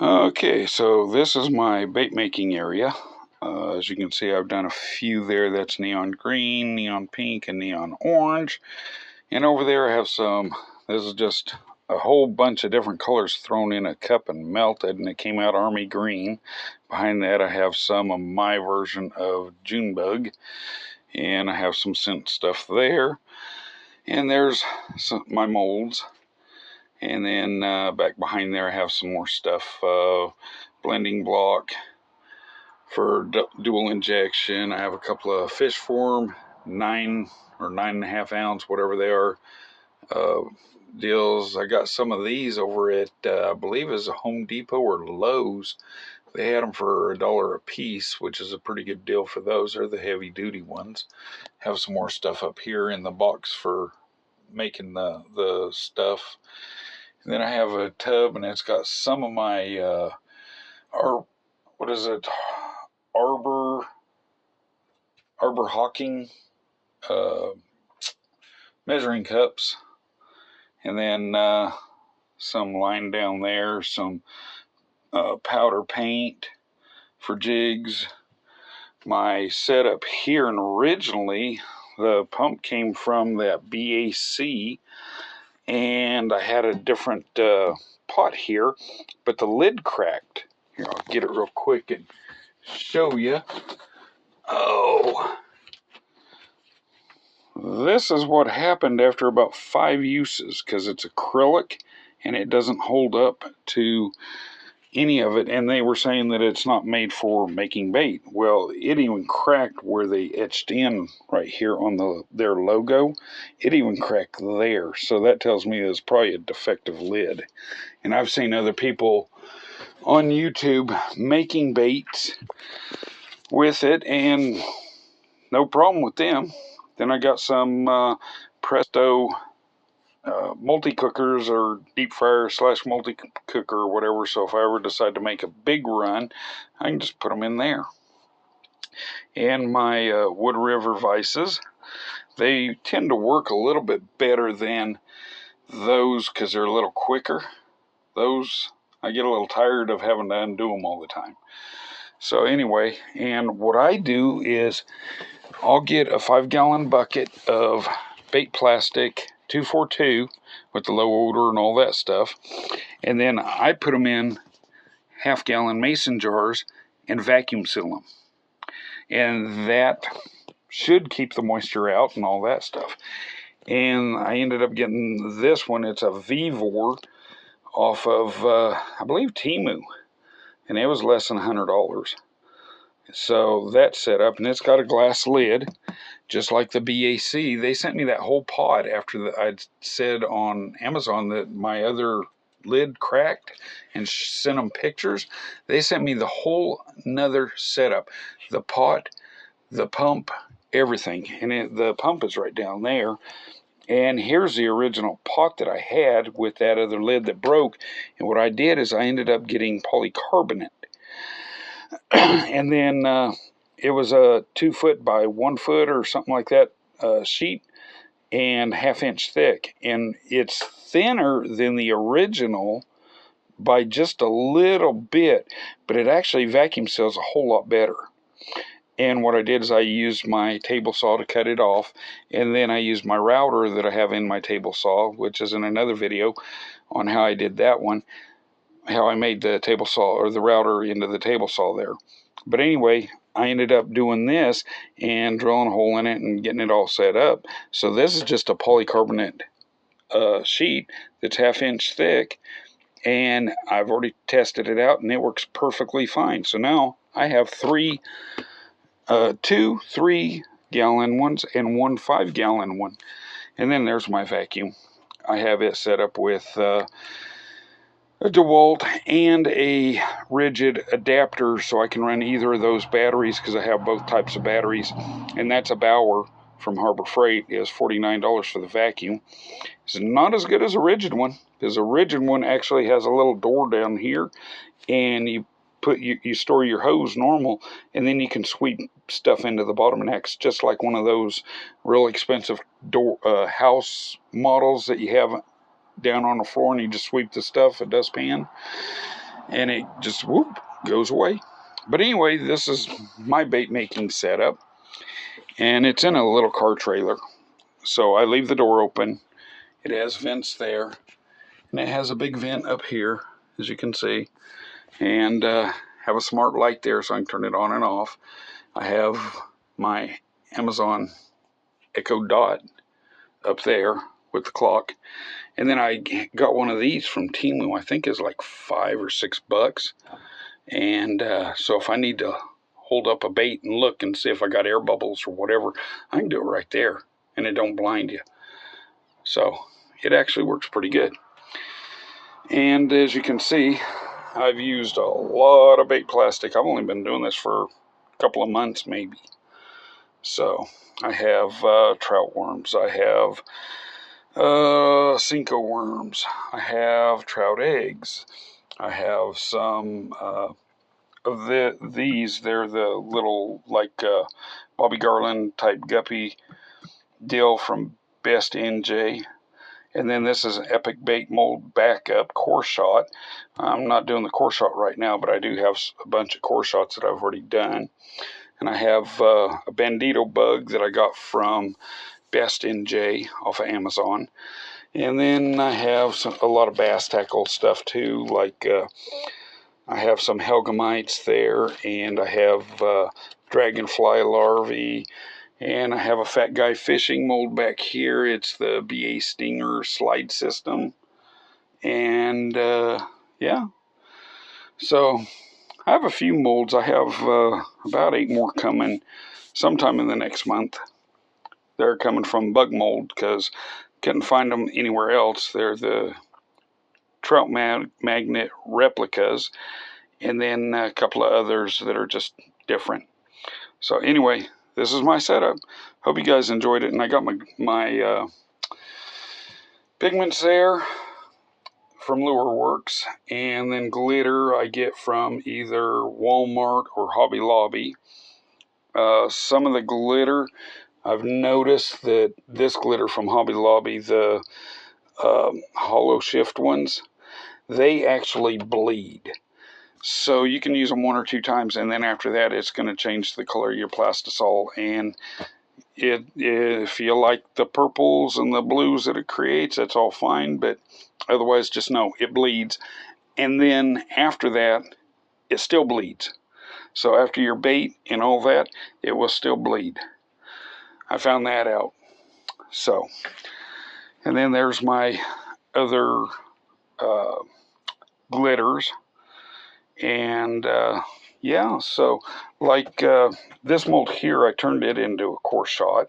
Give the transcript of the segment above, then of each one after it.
Okay, so this is my bait making area. As you can see, I've done a few there. That's neon green, neon pink, and neon orange. And over there I have some, this is just a whole bunch of different colors thrown in a cup and melted, and it came out army green. Behind that I have some of my version of Junebug, and I have some scent stuff there. And there's my molds. And then back behind there I have some more stuff, blending block for dual injection. I have a couple of fish form 9 or 9.5 ounce, whatever they are, deals. I got some of these over at I believe it was a Home Depot or Lowe's. They had them for $1 a piece, which is a pretty good deal for those. They're the heavy duty ones. Have some more stuff up here in the box for making the stuff. And then I have a tub, and it's got some of my Arbor Hawking measuring cups, and then some line down there, some powder paint for jigs. My setup here, and originally the pump came from that BAC, and I had a different pot here, but the lid cracked. Here, I'll get it real quick and show you. Oh, this is what happened after about 5 uses, because it's acrylic and it doesn't hold up to any of it, and they were saying that it's not made for making bait. Well, it even cracked where they etched in right here on their logo. It even cracked there, so that tells me it's probably a defective lid. And I've seen other people on YouTube making baits with it, and no problem with them. Then I got some Presto multi-cookers, or deep fryer / multi-cooker or whatever, so if I ever decide to make a big run, I can just put them in there. And my Wood River vices, they tend to work a little bit better than those because they're a little quicker. Those, I get a little tired of having to undo them all the time. So anyway, and what I do is I'll get a 5-gallon bucket of bait plastic 242 with the low odor and all that stuff, and then I put them in half-gallon mason jars and vacuum seal them, and that should keep the moisture out and all that stuff. And I ended up getting this one. It's a Vevor off of I believe Temu, and it was less than $100. So that's set up, and it's got a glass lid, just like the BAC. They sent me that whole pod after I'd said on Amazon that my other lid cracked, and sent them pictures. They sent me the whole nother setup, the pot, the pump, everything. And the pump is right down there. And here's the original pot that I had with that other lid that broke. And what I did is I ended up getting polycarbonate. And then it was a 2 foot by 1 foot or something like that sheet, and 1/2 inch thick. And it's thinner than the original by just a little bit, but it actually vacuum seals a whole lot better. And what I did is I used my table saw to cut it off, and then I used my router that I have in my table saw, which is in another video on how I did that one, how I made the table saw, or the router, into the table saw there. But anyway, I ended up doing this and drilling a hole in it and getting it all set up. So this is just a polycarbonate sheet that's 1/2 inch thick, and I've already tested it out and it works perfectly fine. So now I have two 3-gallon ones and one 5-gallon one. And then there's my vacuum. I have it set up with a DeWalt and a rigid adapter, so I can run either of those batteries, because I have both types of batteries. And that's a Bauer from Harbor Freight. Is $49 for the vacuum. It's not as good as a rigid one, because a rigid one actually has a little door down here, and you store your hose normal, and then you can sweep stuff into the bottom, and acts just like one of those real expensive house models that you have down on the floor, and you just sweep the stuff, a dustpan. and it just whoop goes away. But anyway, this is my bait making setup, and it's in a little car trailer. So I leave the door open. It has vents there, and it has a big vent up here, as you can see, and have a smart light there so I can turn it on and off. I have my Amazon Echo Dot up there with the clock, and then I got one of these from Temu. I think is like $5 or $6, and so if I need to hold up a bait and look and see if I got air bubbles or whatever, I can do it right there, and it don't blind you. So it actually works pretty good. And as you can see, I've used a lot of bait plastic. I've only been doing this for a couple of months maybe. So I have trout worms, I have Cinco worms, I have trout eggs, I have some of these. They're the little like Bobby Garland type guppy deal from Best NJ. And then this is an Epic Bait Mold Backup Core Shot. I'm not doing the Core Shot right now, but I do have a bunch of Core Shots that I've already done. And I have a Bandito bug that I got from Best NJ off of Amazon. And then I have a lot of bass tackle stuff too, like I have some Helgamites there, and I have dragonfly larvae, and I have a Fat Guy fishing mold back here. It's the BA Stinger slide system. And yeah, so I have a few molds. I have about 8 more coming sometime in the next month. They're coming from Bug Mold because couldn't find them anywhere else. They're the Trout Magnet replicas, and then a couple of others that are just different. So anyway, this is my setup. Hope you guys enjoyed it. And I got my pigments there from Lure Works, and then glitter I get from either Walmart or Hobby Lobby. Some of the glitter, I've noticed that this glitter from Hobby Lobby, the hollow shift ones, they actually bleed. So you can use them 1 or 2 times, and then after that it's going to change the color of your plastisol. And if you like the purples and the blues that it creates, that's all fine, but otherwise just know it bleeds. And then after that, it still bleeds. So after your bait and all that, it will still bleed. I found that out. So, and then there's my other glitters. And yeah, so like this mold here, I turned it into a Core Shot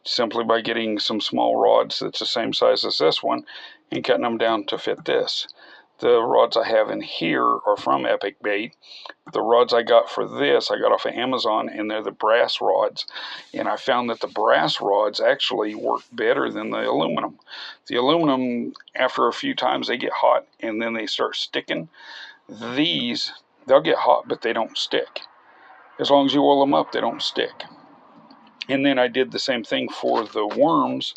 simply by getting some small rods that's the same size as this one and cutting them down to fit this. The rods I have in here are from Epic Bait. The rods I got for this, I got off of Amazon, and they're the brass rods. And I found that the brass rods actually work better than the aluminum. The aluminum, after a few times, they get hot and then they start sticking. These, they'll get hot, but they don't stick. As long as you oil them up, they don't stick. And then I did the same thing for the worms.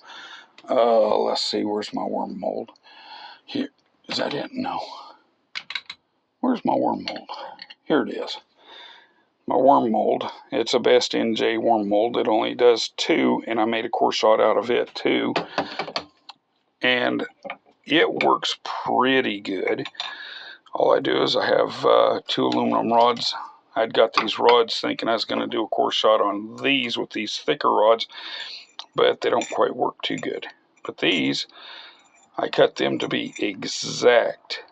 Let's see, where's my worm mold? Here, is that it? No. Where's my worm mold? Here it is. My worm mold. It's a Best NJ worm mold. It only does 2, and I made a Core Shot out of it too. And it works pretty good. All I do is I have 2 aluminum rods. I'd got these rods thinking I was going to do a Core Shot on these with these thicker rods, but they don't quite work too good. But these, I cut them to be exact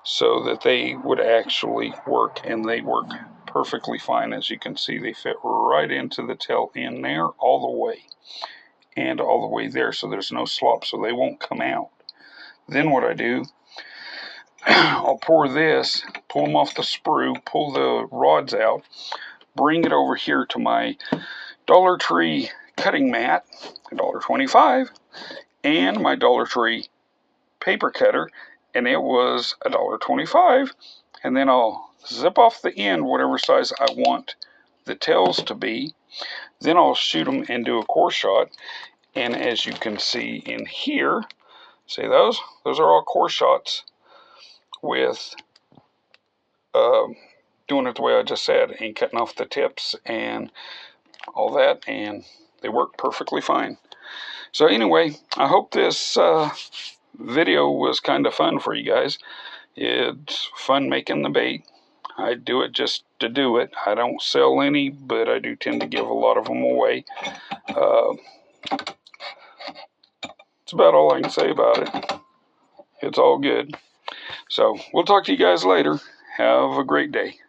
so that they would actually work, and they work perfectly fine. As you can see, they fit right into the tail end there all the way, and all the way there, so there's no slop, so they won't come out. Then what I do, I'll pour this, pull them off the sprue, pull the rods out, bring it over here to my Dollar Tree cutting mat, $1.25, and my Dollar Tree paper cutter, and it was $1.25. And then I'll zip off the end, whatever size I want the tails to be. Then I'll shoot them and do a Core Shot. And as you can see in here, see those? Those are all Core Shots with doing it the way I just said, and cutting off the tips and all that, and they work perfectly fine. So anyway, I hope this video was kind of fun for you guys. It's fun making the bait. I do it just to do it. I don't sell any, but I do tend to give a lot of them away. It's about all I can say about it. It's all good. So we'll talk to you guys later. Have a great day.